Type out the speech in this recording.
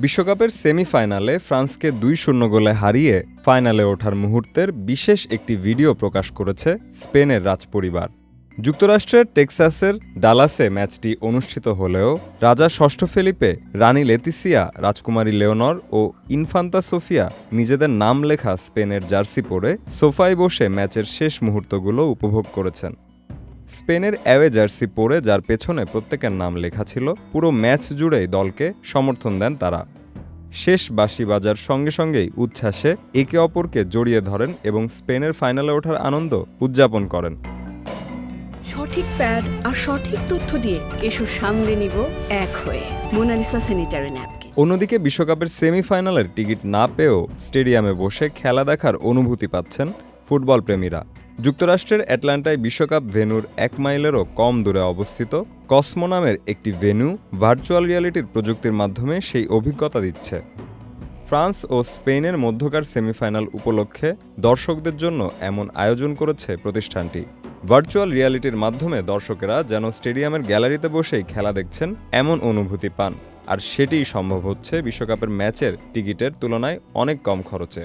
বিশ্বকাপের সেমিফাইনালে ফ্রান্সকে ২-০ গোলে হারিয়ে ফাইনালে ওঠার মুহূর্তের বিশেষ একটি ভিডিও প্রকাশ করেছে স্পেনের রাজপরিবার। যুক্তরাষ্ট্রের টেক্সাসের ডালাসে ম্যাচটি অনুষ্ঠিত হলেও রাজা ষষ্ঠ ফেলিপে, রানী লেতিসিয়া, রাজকুমারী লেওনর ও ইনফান্তা সোফিয়া নিজেদের নাম লেখা স্পেনের জার্সি পরে সোফায় বসে ম্যাচের শেষ মুহূর্তগুলো উপভোগ করেছেন। স্পেনের অ্যাওয়ে জার্সি পরে যার পেছনে প্রত্যেকের নাম লেখা ছিল, পুরো ম্যাচ জুড়েই দলকে সমর্থন দেন তারা। শেষ বাঁশি বাজার সঙ্গে সঙ্গেই উচ্ছ্বাসে একে অপরকে জড়িয়ে ধরেন এবং স্পেনের ফাইনালে ওঠার আনন্দ উদযাপন করেন। সঠিক প্যাড আর সঠিক তথ্য দিয়ে এসব সামলে নিব এক হয়ে। Monalisa sanitary napkin. অন্যদিকে বিশ্বকাপের সেমিফাইনালের টিকিট না পেয়েও স্টেডিয়ামে বসে খেলা দেখার অনুভূতি পাচ্ছেন ফুটবল প্রেমীরা। যুক্তরাষ্ট্রের অ্যাটলান্টায় বিশ্বকাপ ভেন্যুর ১ মাইলেরও কম দূরে অবস্থিত কসমো নামের একটি ভেন্যু ভার্চুয়াল রিয়ালিটির প্রযুক্তির মাধ্যমে সেই অভিজ্ঞতা দিচ্ছে। ফ্রান্স ও স্পেনের মধ্যকার সেমিফাইনাল উপলক্ষে দর্শকদের জন্য এমন আয়োজন করেছে প্রতিষ্ঠানটি। ভার্চুয়াল রিয়ালিটির মাধ্যমে দর্শকেরা যেন স্টেডিয়ামের গ্যালারিতে বসেই খেলা দেখছেন এমন অনুভূতি পান, আর সেটিই সম্ভব হচ্ছে বিশ্বকাপের ম্যাচের টিকিটের তুলনায় অনেক কম খরচে।